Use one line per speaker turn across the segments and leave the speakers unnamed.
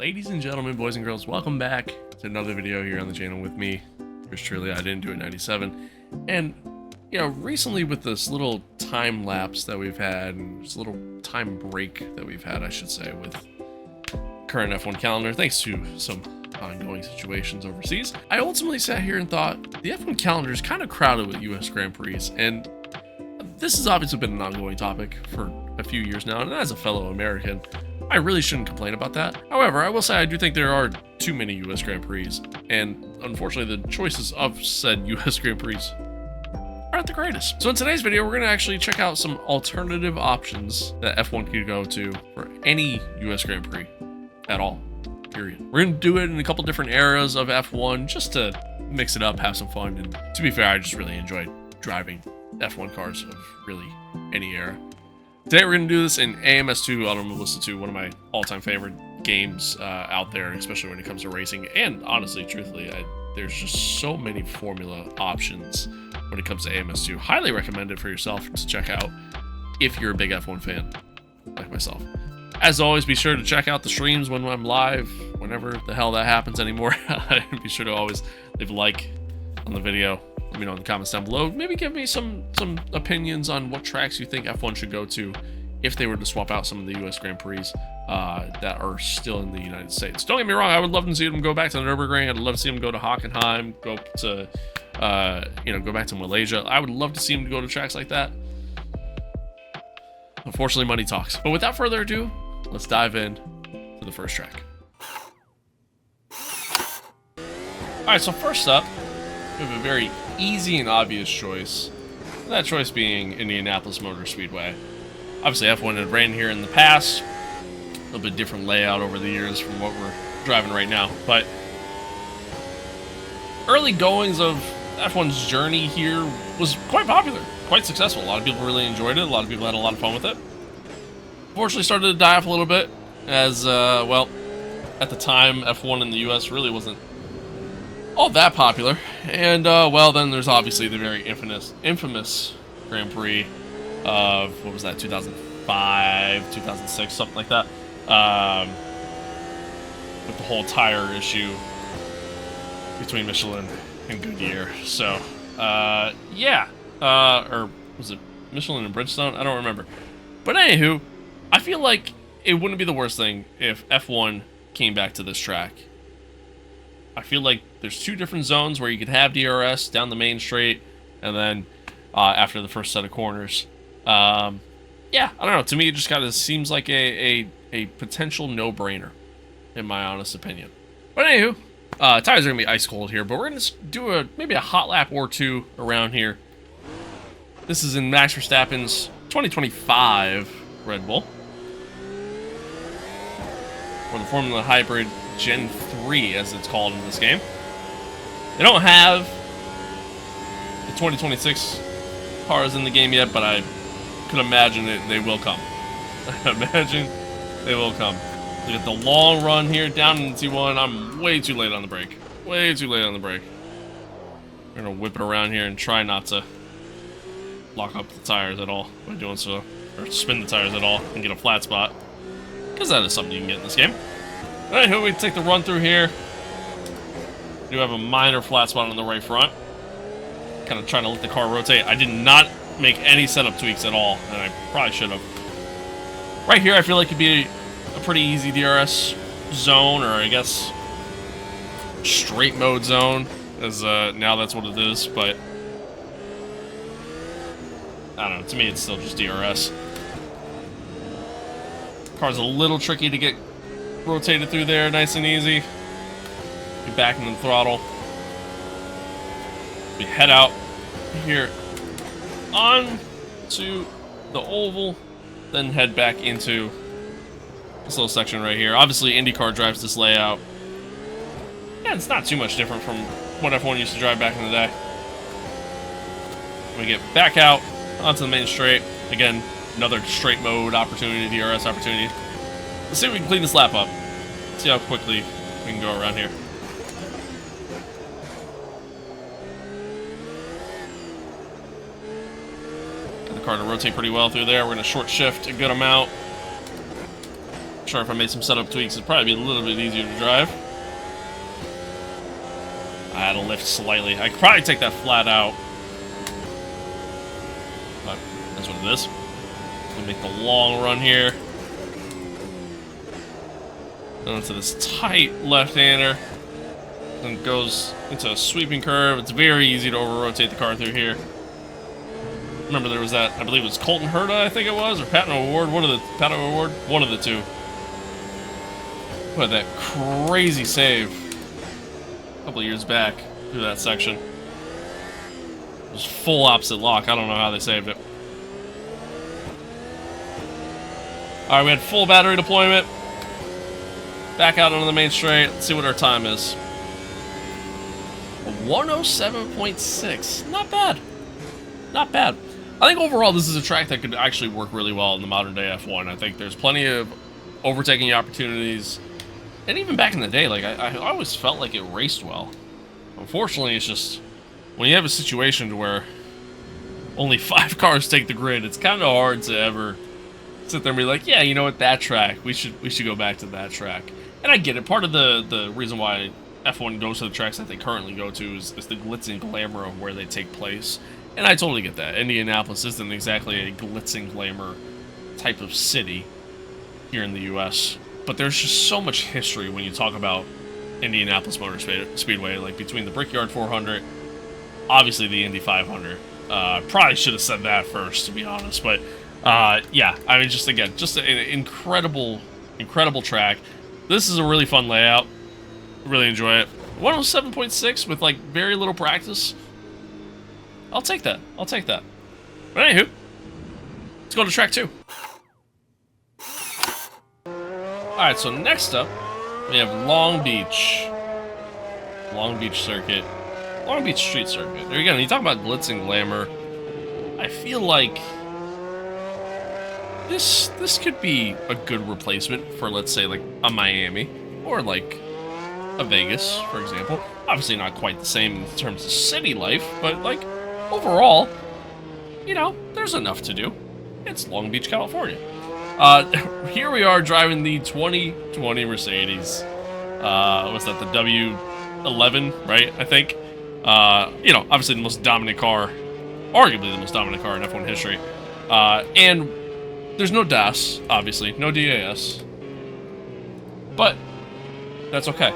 Ladies and gentlemen, boys and girls, welcome back to another video here on the channel with me. Yours truly, I didn't do it 97. And, you know, recently with this little time lapse that we've had, and this little time break that we've had, I should say, with current F1 calendar, thanks to some ongoing situations overseas, I ultimately sat here and thought, the F1 calendar is kind of crowded with U.S. Grand Prix, and this has obviously been an ongoing topic for a few years now, and as a fellow American, I really shouldn't complain about that. However, I will say I do think there are too many U.S. Grand Prix, and unfortunately the choices of said U.S. Grand Prix aren't the greatest. So in today's video, we're going to actually check out some alternative options that F1 could go to for any U.S. Grand Prix at all, period. We're going to do it in a couple different eras of F1 just to mix it up, have some fun, and to be fair, I just really enjoyed driving F1 cars of really any era. Today we're going to do this in AMS2, Automobilista 2, one of my all-time favorite games out there, especially when it comes to racing. And honestly, truthfully, there's just so many formula options when it comes to AMS2. Highly recommend it for yourself to check out if you're a big F1 fan, like myself. As always, be sure to check out the streams when I'm live, whenever the hell that happens anymore. Be sure to always leave a like on the video. Let me know in the comments down below. Maybe give me some opinions on what tracks you think F1 should go to if they were to swap out some of the U.S. Grand Prix that are still in the United States. Don't get me wrong, I would love to see them go back to the Nürburgring. I'd love to see them go to Hockenheim, go to, go back to Malaysia. I would love to see them go to tracks like that. Unfortunately, money talks. But without further ado, let's dive in to the first track. All right, so first up, we have a very easy and obvious choice. That choice being Indianapolis Motor Speedway. Obviously, F1 had ran here in the past. A little bit different layout over the years from what we're driving right now. But early goings of F1's journey here was quite popular, quite successful. A lot of people really enjoyed it. A lot of people had a lot of fun with it. Unfortunately, started to die off a little bit as, well, at the time, F1 in the US really wasn't all that popular. And well, then there's obviously the very infamous Grand Prix of, what was that, 2005, 2006, something like that, with the whole tire issue between Michelin and Goodyear. So yeah, or was it Michelin and Bridgestone? I don't remember. But anywho, I feel like it wouldn't be the worst thing if F1 came back to this track. I feel like there's two different zones where you could have DRS down the main straight, and then after the first set of corners. Yeah, I don't know. To me, it just kind of seems like a potential no-brainer, in my honest opinion. But anywho, tires are going to be ice cold here, but we're going to do maybe a hot lap or two around here. This is in Max Verstappen's 2025 Red Bull, or the Formula Hybrid Gen 3, as it's called in this game. They don't have the 2026 cars in the game yet, but I could imagine they will come. I imagine they will come. Look at the long run here down in T1. I'm way too late on the brake. Way too late on the brake. We're going to whip it around here and try not to lock up the tires at all by doing so, or spin the tires at all and get a flat spot, because that is something you can get in this game. Anywho, we take the run through here. We do have a minor flat spot on the right front. Kind of trying to let the car rotate. I did not make any setup tweaks at all, and I probably should have. Right here, I feel like it'd be a pretty easy DRS zone, or I guess straight mode zone, as now that's what it is, but I don't know. To me, it's still just DRS. Car's a little tricky to get rotated through there, nice and easy. Be back in the throttle. We head out here on to the oval, then head back into this little section right here. Obviously, IndyCar drives this layout. Yeah, it's not too much different from what F1 used to drive back in the day. We get back out onto the main straight. Again, another straight mode opportunity, DRS opportunity. Let's see if we can clean this lap up. See how quickly we can go around here. Get the car to rotate pretty well through there. We're going to short shift a good amount. Sure, if I made some setup tweaks, it'd probably be a little bit easier to drive. I had to lift slightly. I could probably take that flat out. But that's what it is. Gonna make the long run here. Then into this tight left-hander. Then goes into a sweeping curve. It's very easy to over-rotate the car through here. Remember there was that, I believe it was Colton Herta, I think it was, or Patton O'Ward, one of the two. But that crazy save a couple of years back through that section. It was full opposite lock. I don't know how they saved it. Alright, we had full battery deployment. Back out onto the main straight. Let's see what our time is. 107.6. Not bad. Not bad. I think overall this is a track that could actually work really well in the modern day F1. I think there's plenty of overtaking opportunities. And even back in the day, like, I always felt like it raced well. Unfortunately, it's just, when you have a situation to where only 5 cars take the grid, it's kind of hard to ever sit there and be like, yeah, you know what, that track, we should go back to that track. And I get it. Part of the reason why F1 goes to the tracks that they currently go to is the glitz and glamour of where they take place. And I totally get that. Indianapolis isn't exactly a glitz and glamour type of city here in the U.S., but there's just so much history when you talk about Indianapolis Motor Speedway, like between the Brickyard 400, obviously the Indy 500. Probably should have said that first, to be honest, but yeah, I mean, just again, just an incredible track. This is a really fun layout. Really enjoy it. 107.6 with like very little practice. I'll take that. I'll take that. But anywho, let's go to track 2. Alright, so next up, we have Long Beach. Long Beach Circuit. Long Beach Street Circuit. There you go. You talk about glitz and glamour. I feel like this could be a good replacement for, let's say, like a Miami or like a Vegas, for example. Obviously not quite the same in terms of city life, but like overall, you know, there's enough to do. It's Long Beach, California. Here we are driving the 2020 Mercedes. Was that the W11, right? I think. You know, obviously the most dominant car, arguably the most dominant car in F1 history. And there's no DAS, obviously, no DAS. But that's okay.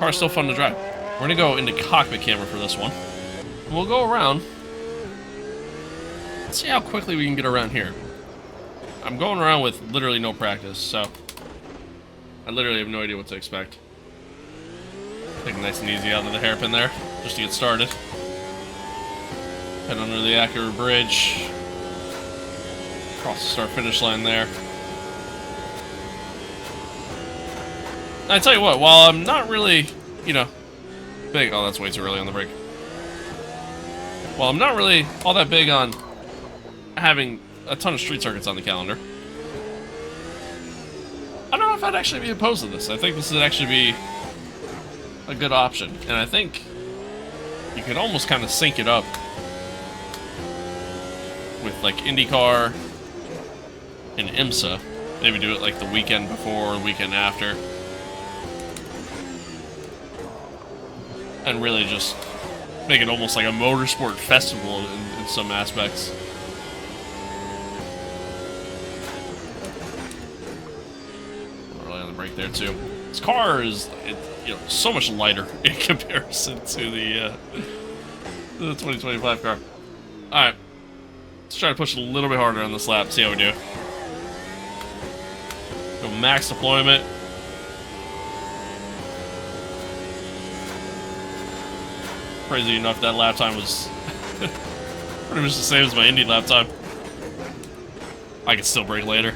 Car's still fun to drive. We're gonna go into cockpit camera for this one. We'll go around. Let's see how quickly we can get around here. I'm going around with literally no practice, so I literally have no idea what to expect. Take it nice and easy out of the hairpin there, just to get started. Head under the Acura Bridge. Cross the start-finish line there. And I tell you what, while I'm not really, you know, big... Oh, that's way too early on the brake. While I'm not really all that big on having a ton of street circuits on the calendar, I don't know if I'd actually be opposed to this. I think this would actually be a good option. And I think you could almost kind of sync it up with like IndyCar and IMSA. Maybe do it like the weekend before or weekend after. And really just make it almost like a motorsport festival in some aspects. Brake there too. This car is, you know, so much lighter in comparison to the 2025 car. All right, let's try to push it a little bit harder on this lap. See how we do. Go max deployment. Crazy enough, that lap time was pretty much the same as my Indy lap time. I can still brake later.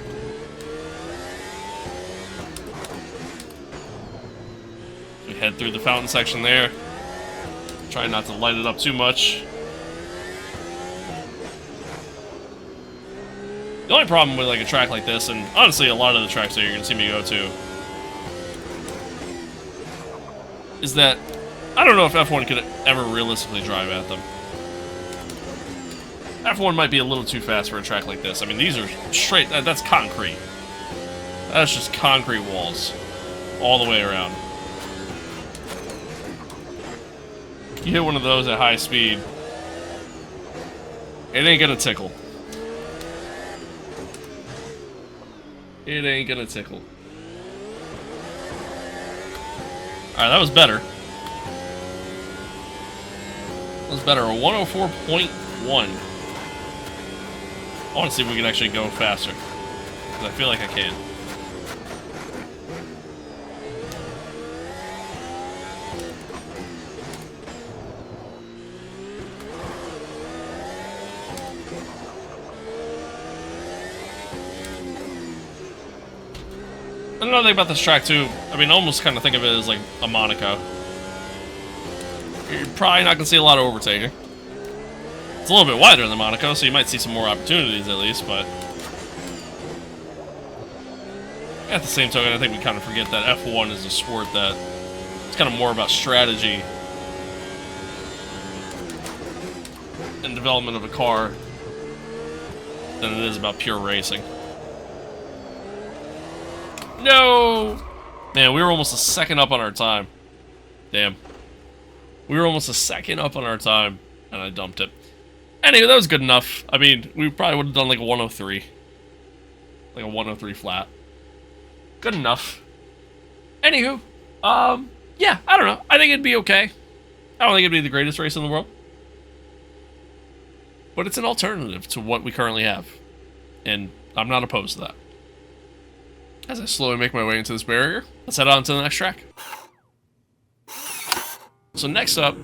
We head through the fountain section there. Try not to light it up too much. The only problem with like a track like this, and honestly a lot of the tracks that you're going to see me go to, is that I don't know if F1 could ever realistically drive at them. F1 might be a little too fast for a track like this. I mean, these are straight, that's concrete. That's just concrete walls all the way around. You hit one of those at high speed, it ain't gonna tickle. It ain't gonna tickle. Alright, that was better. That was better. A 104.1. I want to see if we can actually go faster. Because I feel like I can. Another thing about this track too, I mean, I almost kind of think of it as like a Monaco. You're probably not going to see a lot of overtaking. It's a little bit wider than Monaco, so you might see some more opportunities at least, but at the same token, I think we kind of forget that F1 is a sport that it's kind of more about strategy and development of a car than it is about pure racing. No! Man, we were almost a second up on our time. Damn. We were almost a second up on our time, and I dumped it. Anyway, that was good enough. I mean, we probably would have done like a 103. Like a 103 flat. Good enough. Anywho, yeah, I don't know. I think it'd be okay. I don't think it'd be the greatest race in the world. But it's an alternative to what we currently have. And I'm not opposed to that. As I slowly make my way into this barrier, let's head on to the next track. So next up,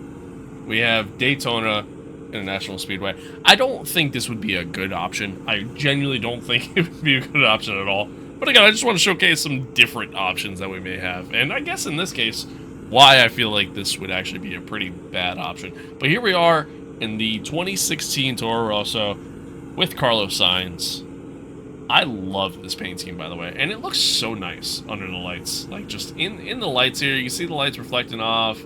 we have Daytona International Speedway. I don't think this would be a good option. I genuinely don't think it would be a good option at all. But again, I just want to showcase some different options that we may have. And I guess in this case, why I feel like this would actually be a pretty bad option. But here we are in the 2016 Toro Rosso with Carlos Sainz. I love this paint scheme, by the way, and it looks so nice under the lights. Like, just in the lights here, you can see the lights reflecting off.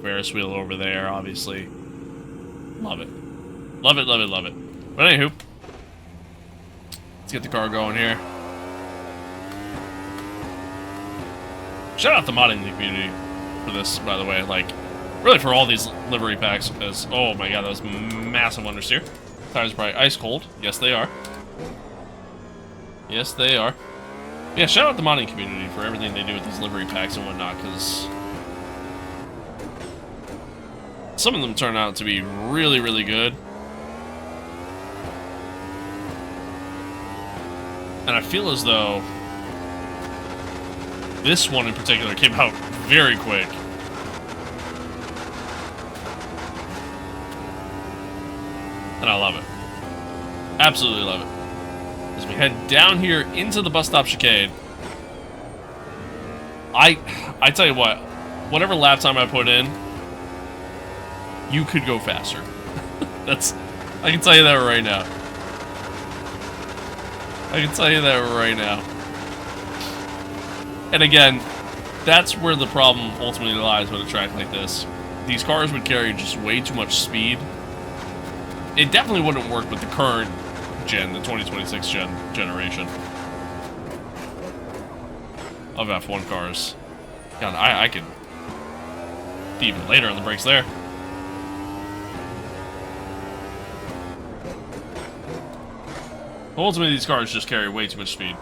Ferris wheel over there, obviously. Love it. Love it, love it, love it. But anywho, let's get the car going here. Shout out the modding community for this, by the way. Like, really for all these livery packs, because, oh my god, that was massive understeer. Tires are probably ice cold. Yes, they are. Yes, they are. Yeah, shout out the modding community for everything they do with these livery packs and whatnot, because some of them turn out to be really, really good. And I feel as though this one in particular came out very quick. And I love it. Absolutely love it. As we head down here into the bus stop chicane, I tell you what, whatever lap time I put in, you could go faster. I can tell you that right now. I can tell you that right now. And again, that's where the problem ultimately lies with a track like this. These cars would carry just way too much speed. It definitely wouldn't work with the current gen, the 2026 generation of F1 cars. God, I could be even later on the brakes there. Ultimately, these cars just carry way too much speed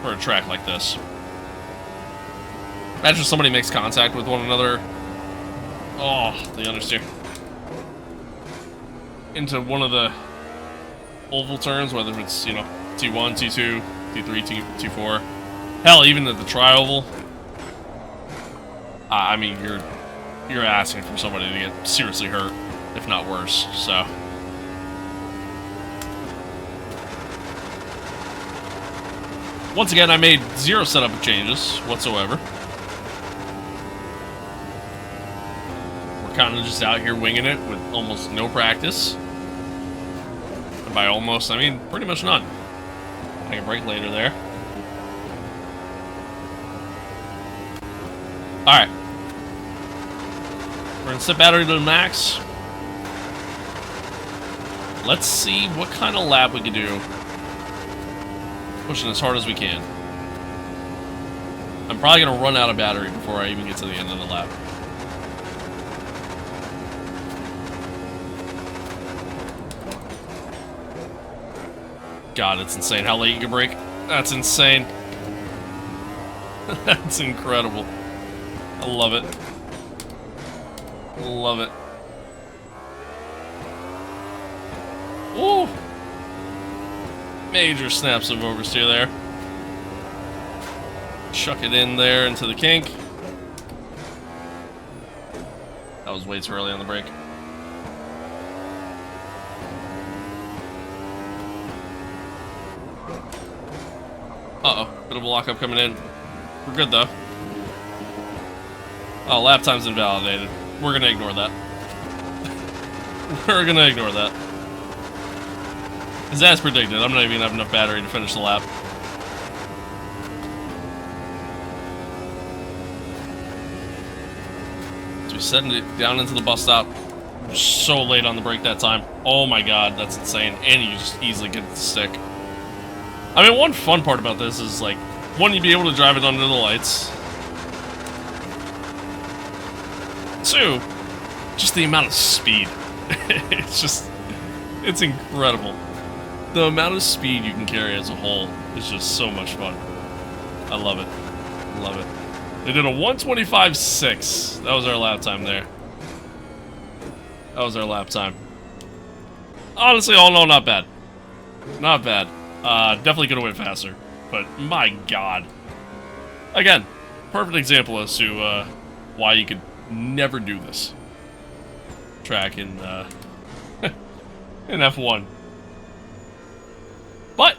for a track like this. Imagine somebody makes contact with one another. Oh, the understeer. Into one of the oval turns, whether it's, you know, T1, T2, T3, T4. Hell, even at the tri-oval. I mean, you're asking for somebody to get seriously hurt, if not worse, so. Once again, I made zero setup changes whatsoever. We're kind of just out here winging it with almost no practice. And by almost, I mean pretty much none. I can brake later there. Alright. We're going to set battery to the max. Let's see what kind of lap we can do Pushing as hard as we can. I'm probably going to run out of battery before I even get to the end of the lap. God, it's insane how late you can brake. That's insane. That's incredible. I love it. Love it. Woo! Major snaps of oversteer there. Chuck it in there into the kink. That was way too early on the brake. Uh-oh, bit of a lockup coming in. We're good though. Oh, lap time's invalidated. We're gonna ignore that. We're gonna ignore that. Because as predicted, I'm not even gonna have enough battery to finish the lap. So we send it down into the bus stop. We're so late on the brake that time. Oh my god, that's insane. And you just easily get the stick. I mean, one fun part about this is, like, one, you'd be able to drive it under the lights. Two, just the amount of speed. It's incredible. The amount of speed you can carry as a whole is just so much fun. I love it. Love it. They did a 1:25.6. That was our lap time there. That was our lap time. Honestly, all in all, not bad. Not bad. Definitely could have went faster, but my god. Again, perfect example as to why you could never do this track in in F1. But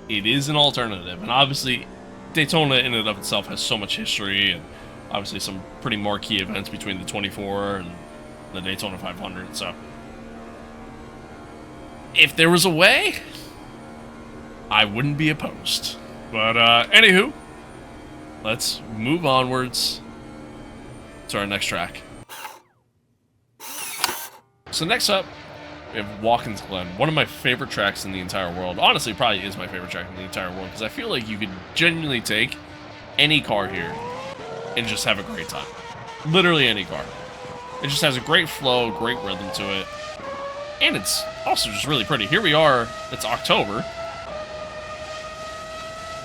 it is an alternative, and obviously Daytona in and of itself has so much history, and obviously some pretty marquee events between the 24 and the Daytona 500. So if there was a way, I wouldn't be opposed. But, anywho, let's move onwards to our next track. So next up, we have Watkins Glen, one of my favorite tracks in the entire world. Honestly, probably is my favorite track in the entire world, because I feel like you could genuinely take any car here and just have a great time. Literally any car. It just has a great flow, great rhythm to it, and it's also just really pretty. Here we are, it's October.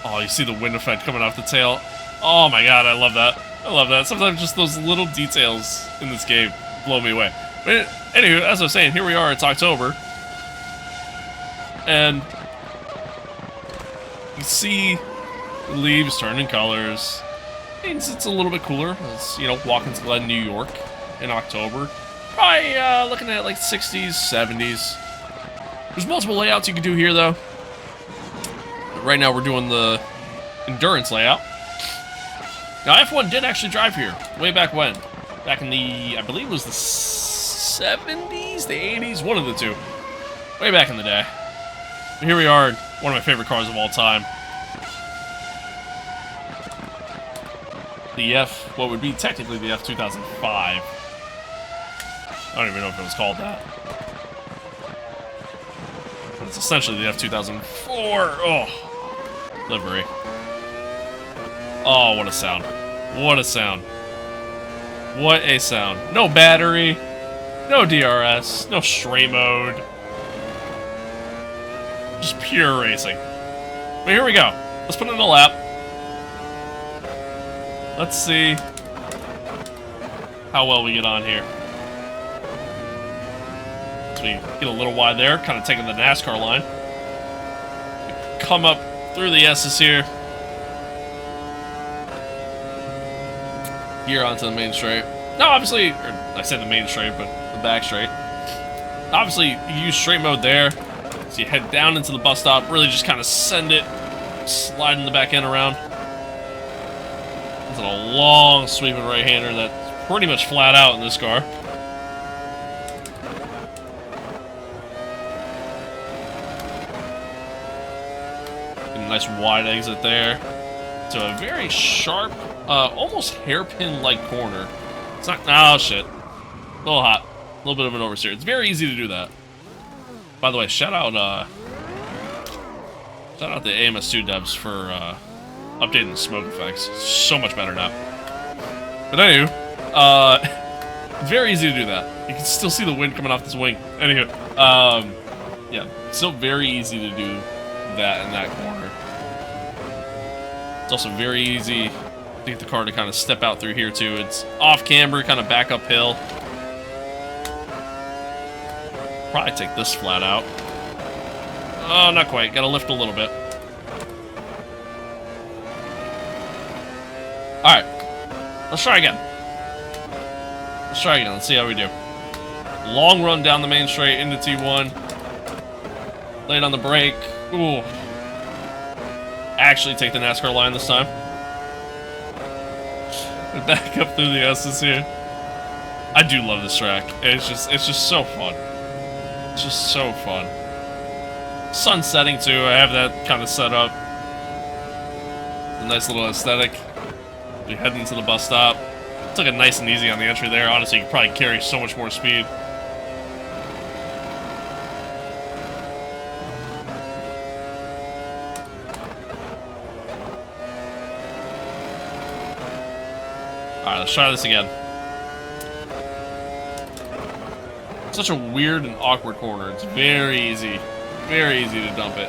Oh, you see the wind effect coming off the tail. Oh my god, I love that. I love that. Sometimes just those little details in this game blow me away. But anyway, as I was saying, here we are, it's October. And you see the leaves turning colors. Means it's a little bit cooler. It's, you know, Watkins Glen, New York in October. Probably looking at like 60s, 70s. There's multiple layouts you can do here, though. Right now we're doing the endurance layout. Now F1 did actually drive here way back when. Back in the, I believe it was the 70s, the 80s, one of the two. Way back in the day. But here we are, one of my favorite cars of all time. The F, what would be technically the F 2005. I don't even know if it was called that. But it's essentially the F 2004. Oh. Livery. Oh, what a sound. What a sound. What a sound. No battery. No DRS. No straight mode. Just pure racing. But here we go. Let's put it in a lap. Let's see how well we get on here. So we get a little wide there, kind of taking the NASCAR line. Come up through the S's here. Here onto the main straight. Now, obviously, or I said the main straight, but the back straight. Obviously, you use straight mode there. So you head down into the bus stop, really just kind of send it, sliding the back end around. It's a long sweeping right-hander that's pretty much flat out in this car. And a nice wide exit there to a very sharp, almost hairpin-like corner. It's not, oh shit. A little hot. A little bit of an oversteer. It's very easy to do that. By the way, shout out Shout out the AMS2 devs for updating the smoke effects. So much better now. But anywho, very easy to do that. You can still see the wind coming off this wing. Anywho, yeah, still very easy to do that in that corner. It's also very easy to get the car to kind of step out through here too. It's off camber, kind of back uphill. Probably take this flat out. Oh, not quite. Gotta lift a little bit. Alright. Let's try again. Let's try again. Let's see how we do. Long run down the main straight into T1. Late on the brake. Ooh. Actually take the NASCAR line this time. Back up through the S's here. I do love this track. It's just so fun. It's just so fun. Sun setting too. I have that kind of set up. A nice little aesthetic. We're heading to the bus stop. Took it nice and easy on the entry there. Honestly, you could probably carry so much more speed. Alright, let's try this again. Such a weird and awkward corner. It's very easy to dump it.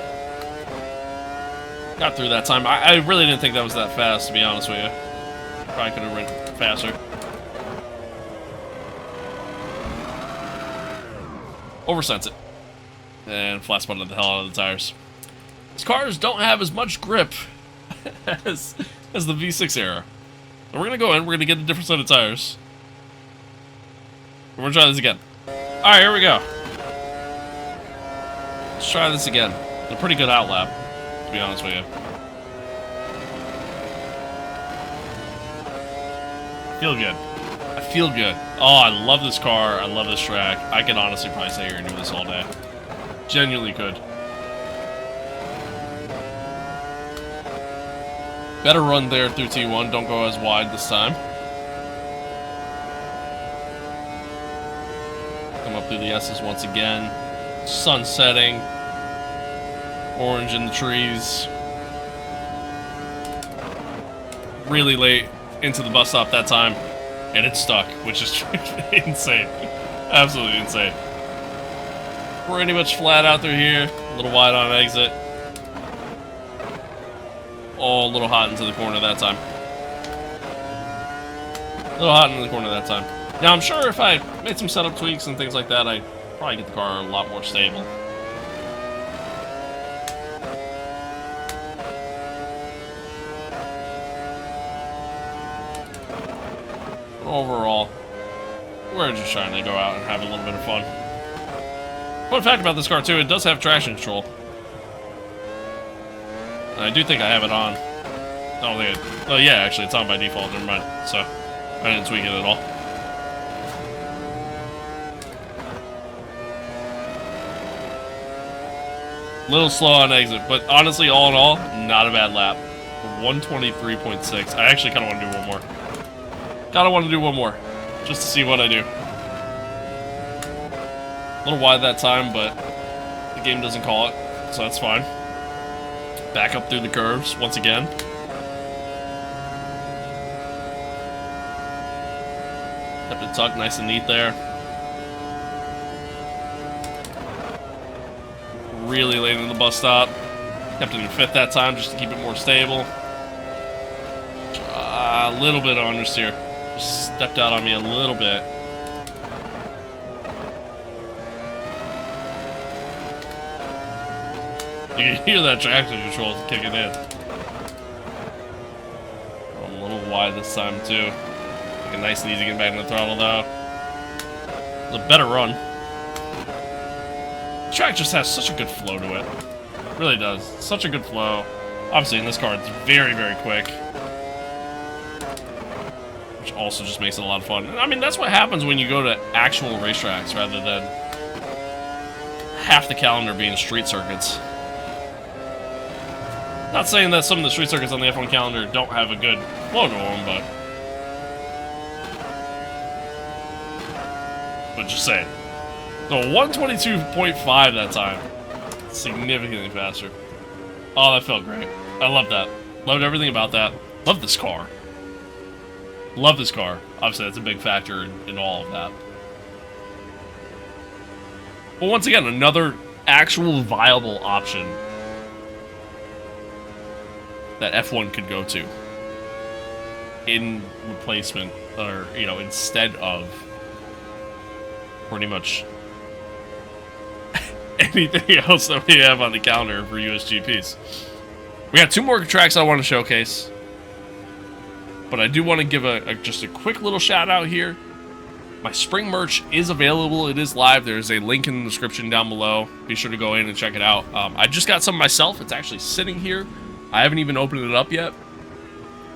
Got through that time. I really didn't think that was that fast, to be honest with you. Probably could have run faster. Oversense it. And flat spotted the hell out of the tires. These cars don't have as much grip as the V6 era. So we're gonna go in, we're gonna get a different set of tires. We're gonna try this again. Alright, here we go. Let's try this again. It's a pretty good outlap, to be honest with you. Feel good. I feel good. Oh, I love this car. I love this track. I could honestly probably stay here and do this all day. Genuinely could. Better run there through T1. Don't go as wide this time. Come up through the S's once again. Sun setting. Orange in the trees. Really late into the bus stop that time. And it's stuck, which is insane. Absolutely insane. Pretty much flat out through here. A little wide on exit. Oh, a little hot into the corner that time. A little hot into the corner that time. Now, I'm sure if I made some setup tweaks and things like that, I'd probably get the car a lot more stable. Overall, we're just trying to go out and have a little bit of fun. Fun fact about this car, too, it does have traction control. And I do think I have it on. I don't think it... Oh, yeah, actually, it's on by default. Never mind. So, I didn't tweak it at all. Little slow on exit, but honestly, all in all, not a bad lap. 123.6. I actually kind of want to do one more. Kind of want to do one more, just to see what I do. A little wide that time, but the game doesn't call it, so that's fine. Back up through the curves once again. Kept it tucked nice and neat there. Really late in the bus stop. Kept it in fifth that time just to keep it more stable. A little bit of understeer. Just stepped out on me a little bit. You can hear that traction control kicking in. I'm a little wide this time too. Like a nice and easy getting back in the throttle though. It's a better run. The track just has such a good flow to it. It really does. Such a good flow. Obviously in this car it's very, very quick. Which also just makes it a lot of fun. I mean, that's what happens when you go to actual racetracks rather than half the calendar being street circuits. Not saying that some of the street circuits on the F1 calendar don't have a good flow to them, but just saying. So 122.5 that time. Significantly faster. Oh, that felt great. I love that. Loved everything about that. Love this car. Love this car. Obviously, that's a big factor in all of that. But once again, another actual viable option that F1 could go to in replacement, or, you know, instead of pretty much anything else that we have on the calendar for USGPs. We got 2 more tracks I want to showcase, but I do want to give just a quick little shout out here. My spring merch is available. It is live. There's a link in the description down below. Be sure to go in and check it out. I just got some myself. It's actually sitting here. I haven't even opened it up yet.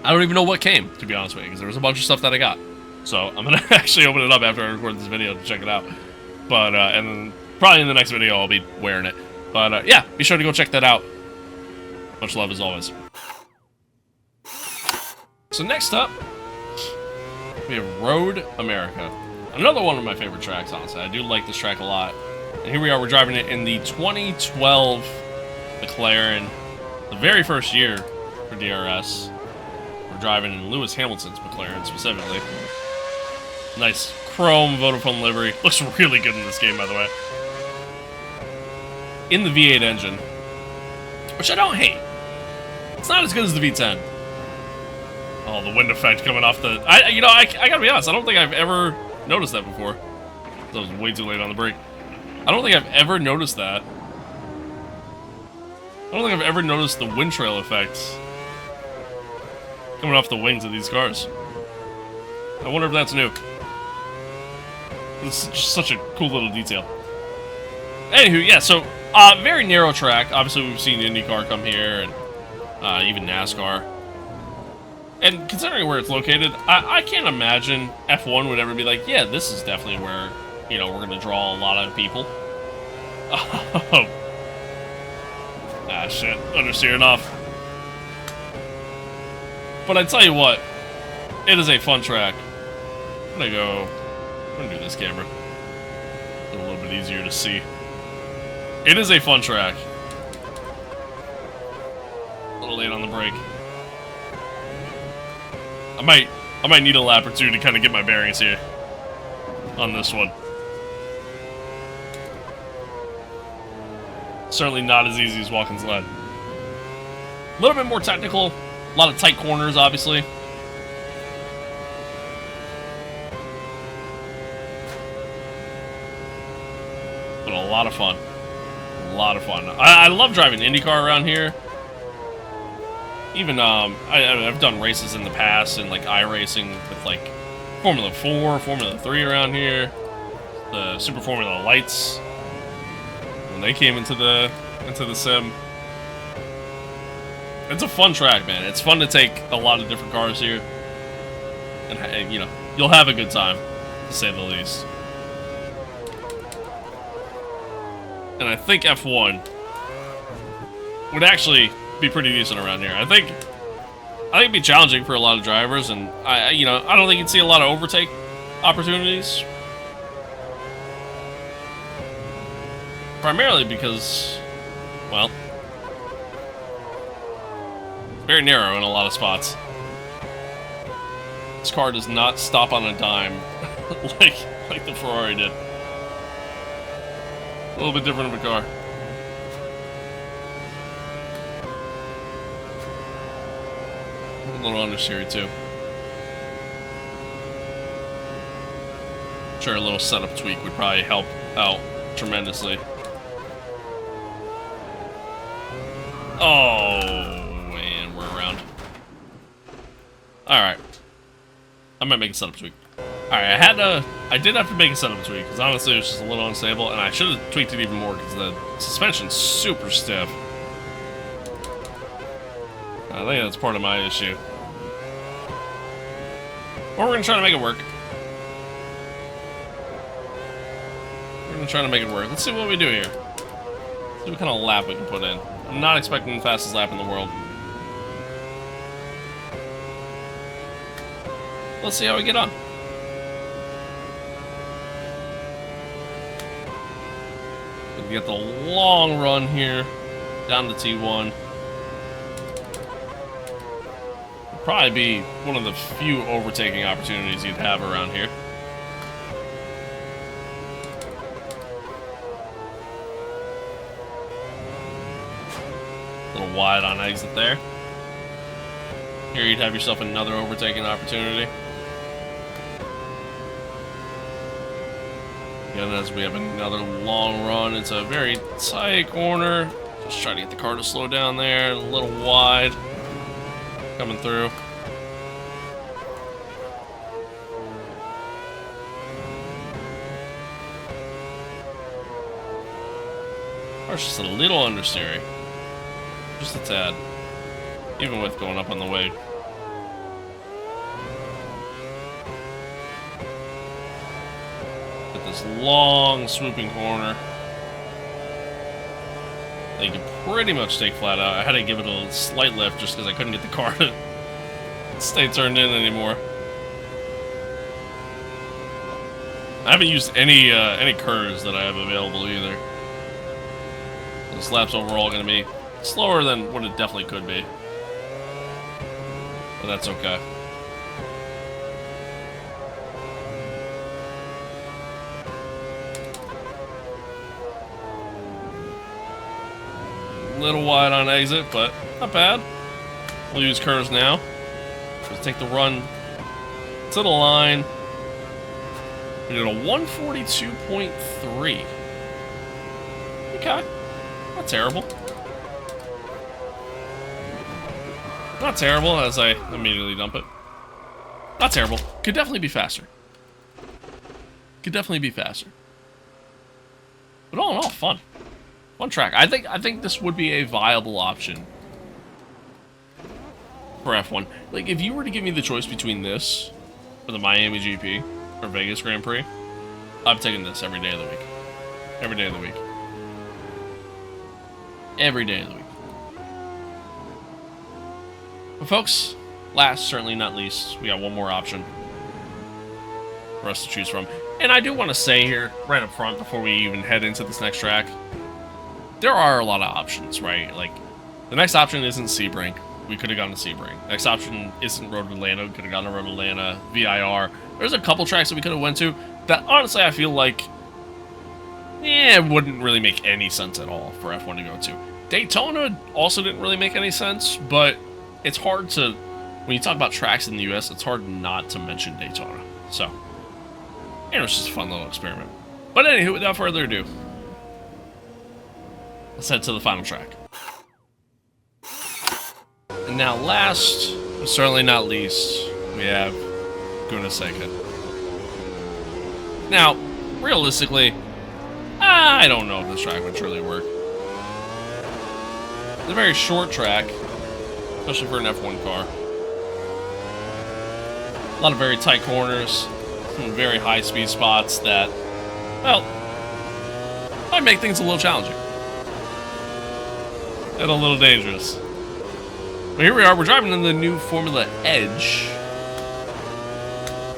I don't even know what came, to be honest with you, because there was a bunch of stuff that I got. So I'm going to actually open it up after I record this video to check it out. But, and then probably in the next video I'll be wearing it. But, yeah, be sure to go check that out. Much love as always. So next up, we have Road America. Another one of my favorite tracks, honestly. I do like this track a lot. And here we are, we're driving it in the 2012 McLaren, the very first year for DRS. We're driving in Lewis Hamilton's McLaren, specifically. Nice chrome Vodafone livery. Looks really good in this game, by the way. In the V8 engine, which I don't hate. It's not as good as the V10. Oh, the wind effect coming off the... I gotta be honest, I don't think I've ever noticed that before. That was way too late on the brake. I don't think I've ever noticed that. I don't think I've ever noticed the wind trail effects coming off the wings of these cars. I wonder if that's new. It's just such a cool little detail. Anywho, yeah, so, very narrow track. Obviously, we've seen IndyCar come here, and even NASCAR. And considering where it's located, I can't imagine F1 would ever be like, yeah, this is definitely where, you know, we're going to draw a lot of people. Oh. Ah, shit. Understeering off. But I tell you what, it is a fun track. I'm gonna do this camera. A little bit easier to see. It is a fun track. A little late on the brake. I might need a lap or two to kind of get my bearings here on this one. Certainly not as easy as walking sled. A little bit more technical. A lot of tight corners, obviously. But a lot of fun. A lot of fun. I love driving IndyCar around here. Even, I've done races in the past, and, like, iRacing with, like, Formula 4, Formula 3 around here. The Super Formula Lights. When they came into the sim. It's a fun track, man. It's fun to take a lot of different cars here. And you know, you'll have a good time, to say the least. And I think F1 would actually be pretty decent around here. I think it'd be challenging for a lot of drivers, and I don't think you'd see a lot of overtake opportunities. Primarily because, well, very narrow in a lot of spots. This car does not stop on a dime like the Ferrari did. A little bit different of a car. A little understeery too. Sure, a little setup tweak would probably help out tremendously. Oh, and we're around. Alright. I might make a setup tweak. Alright, I did have to make a setup tweak, because honestly it was just a little unstable, and I should have tweaked it even more, because the suspension's super stiff. I think that's part of my issue. Or we're going to try to make it work. We're going to try to make it work. Let's see what we do here. Let's see what kind of lap we can put in. I'm not expecting the fastest lap in the world. Let's see how we get on. We get the long run here down to T1. probably be one of the few overtaking opportunities you'd have around here. A little wide on exit there. Here you'd have yourself another overtaking opportunity. Again, as we have another long run, it's a very tight corner. Just try to get the car to slow down there. A little wide. Coming through. Car's just a little understeery. Just a tad. Even with going up on the way. Get this long swooping corner. They can pretty much take flat out. I had to give it a slight lift just because I couldn't get the car to stay turned in anymore. I haven't used any curves that I have available either. This lap's overall going to be slower than what it definitely could be. But that's okay. A little wide on exit, but not bad. We'll use curves now. Let's take the run to the line. We did a 142.3. Okay. Not terrible. Not terrible, as I immediately dump it. Not terrible. Could definitely be faster. Could definitely be faster. But all in all, fun. Fun track. I think this would be a viable option for F1. Like, if you were to give me the choice between this or the Miami GP or Vegas Grand Prix, I'm taking this every day of the week. Every day of the week. Every day of the week. But folks, last, certainly not least, we got one more option for us to choose from. And I do want to say here, right up front, before we even head into this next track, there are a lot of options, right? Like, the next option isn't Sebring. We could have gone to Sebring. Next option isn't Road Atlanta. We could have gone to Road Atlanta, VIR. There's a couple tracks that we could have went to that, honestly, I feel like, it wouldn't really make any sense at all for F1 to go to. Daytona also didn't really make any sense, but it's hard to, when you talk about tracks in the US, it's hard not to mention Daytona. So, it was just a fun little experiment. But anywho, without further ado, let's head to the final track. And now last, but certainly not least, we have Gunaseka. Now, realistically, I don't know if this track would truly work. It's a very short track, especially for an F1 car. A lot of very tight corners, some very high speed spots that, well, might make things a little challenging. And a little dangerous. But here we are, we're driving in the new Formula Edge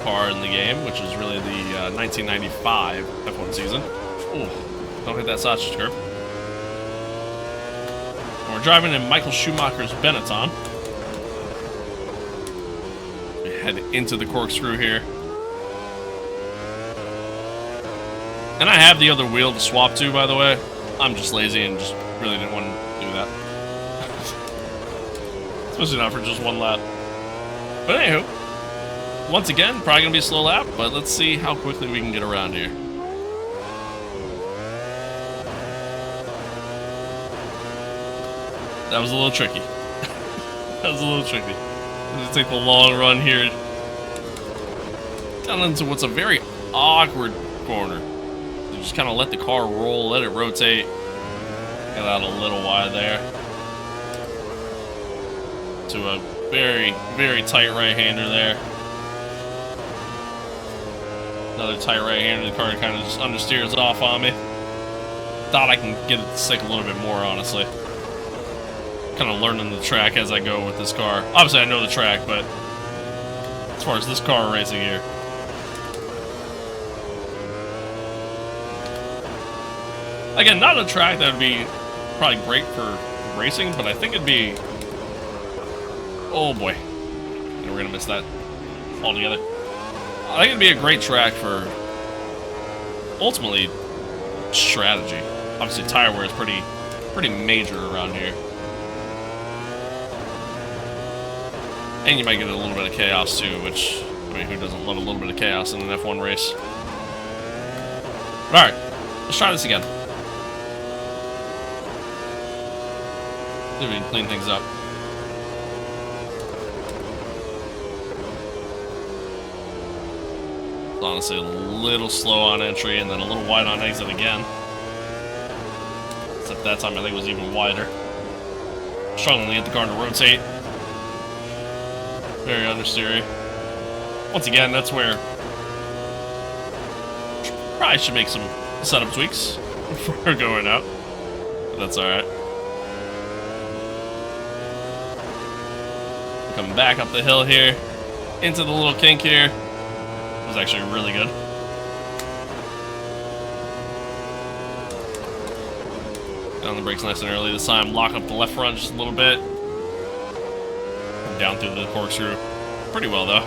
car in the game, which is really the 1995 F1 season. Ooh, don't hit that sausage curve. And we're driving in Michael Schumacher's Benetton. We head into the corkscrew here. And I have the other wheel to swap to, by the way. I'm just lazy and just really didn't want to do that. Especially not for just one lap. But anywho, once again, probably going to be a slow lap, but let's see how quickly we can get around here. That was a little tricky. That was a little tricky. I'm going to take the long run here. Down into what's a very awkward corner. You just kind of let the car roll, let it rotate. Get out a little wide there. To a very, very tight right-hander there. Another tight right-hander. The car kind of just understeers off on me. Thought I can get it to stick a little bit more, honestly. Kind of learning the track as I go with this car. Obviously, I know the track, but as far as this car racing here. Again, not a track that would be probably great for racing, but I think it'd be... Oh boy. and we're gonna miss that altogether. I think it'd be a great track for ultimately strategy. Obviously, tire wear is pretty major around here, and you might get a little bit of chaos too. Which, I mean, who doesn't love a little bit of chaos in an F1 race? All right, let's try this again. See if we can clean things up. It's honestly a little slow on entry and then a little wide on exit again. Except that time I think it was even wider. Struggling to get the car to rotate. Very understeery. Once again, that's where probably should make some setup tweaks before going out. But that's alright. Coming back up the hill here, into the little kink here. It was actually really good. On the brakes nice and early this time. Lock up the left front just a little bit. Down through the corkscrew. Pretty well though.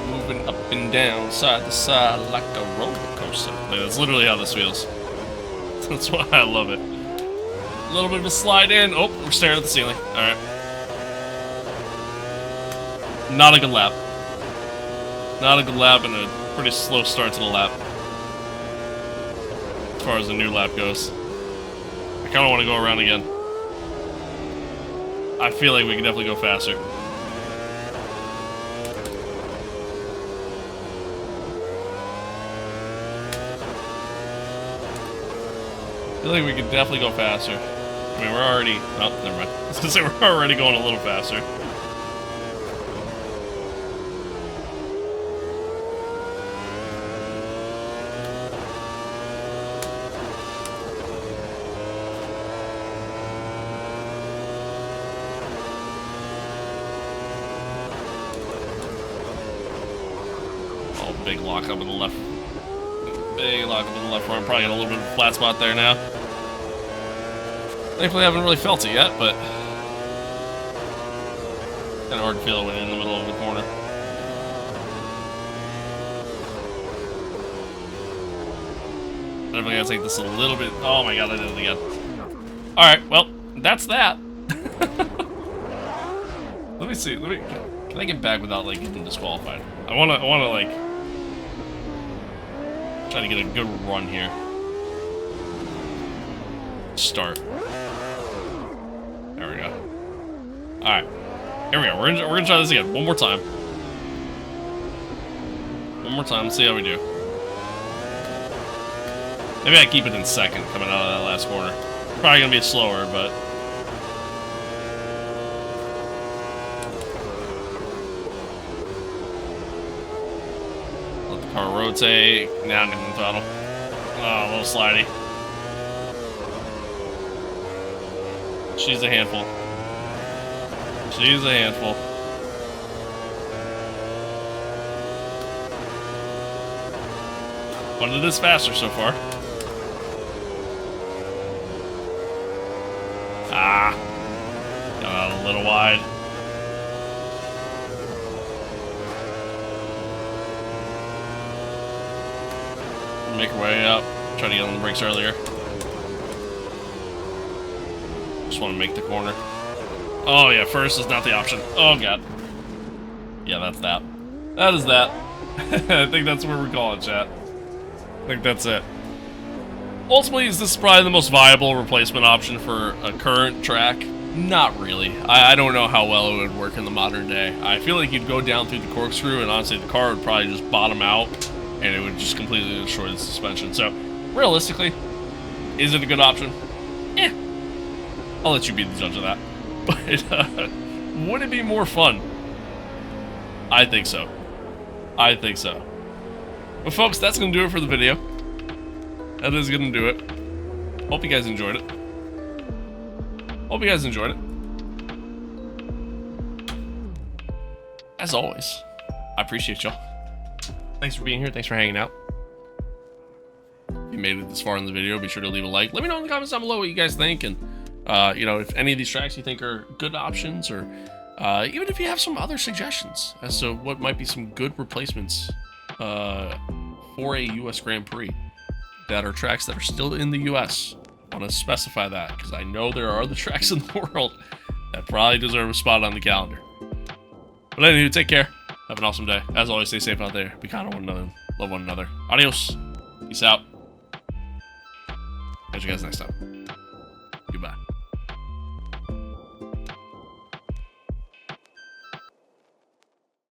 Moving up and down, side to side like a roller coaster. Like, that's literally how this feels. That's why I love it. A little bit of a slide in. Oh, we're staring at the ceiling. Alright. Not a good lap. Not a good lap and a pretty slow start to the lap. As far as the new lap goes. I kind of want to go around again. I feel like we can definitely go faster. I feel like we could definitely go faster. I mean, we're already... Oh, never mind. I was going to say we're already going a little faster. Oh, big lock up in the left. Big lock up in the left front. Probably got a little bit of a flat spot there now. Thankfully, I haven't really felt it yet, but kind of hard to feel it when you're in the middle of the corner. Definitely gotta take this a little bit. Oh my god, I did it again. All right, well, that's that. Let me see. Can I get back without like getting disqualified? I wanna like try to get a good run here. Start. There we go. Alright. Here we go. We're gonna try this again. One more time. One more time. Let's see how we do. Maybe I keep it in second coming out of that last corner. Probably gonna be slower, but... let the car rotate. Now I'm getting the throttle. Oh, a little slidey. She's a handful. She's a handful. But it is faster so far. Ah. Got out a little wide. Make our way up. Try to get on the brakes earlier. Just want to make the corner. Oh yeah, first is not the option. Oh god. Yeah, that's that. That is that. I think that's where we're calling it, chat. I think that's it. Ultimately, is this probably the most viable replacement option for a current track? Not really. I don't know how well it would work in the modern day. I feel like you'd go down through the corkscrew and honestly the car would probably just bottom out and it would just completely destroy the suspension. So, realistically, is it a good option? Eh. I'll let you be the judge of that. But, would it be more fun? I think so. I think so. But folks, that's going to do it for the video. That is going to do it. Hope you guys enjoyed it. Hope you guys enjoyed it. As always, I appreciate y'all. Thanks for being here. Thanks for hanging out. If you made it this far in the video, be sure to leave a like. Let me know in the comments down below what you guys think. And You know, if any of these tracks you think are good options, or even if you have some other suggestions as to what might be some good replacements for a U.S. Grand Prix that are tracks that are still in the U.S. I want to specify that because I know there are other tracks in the world that probably deserve a spot on the calendar. But anyway, take care. Have an awesome day. As always, stay safe out there. Be kind to one another. Love one another. Adios. Peace out. Catch you guys next time.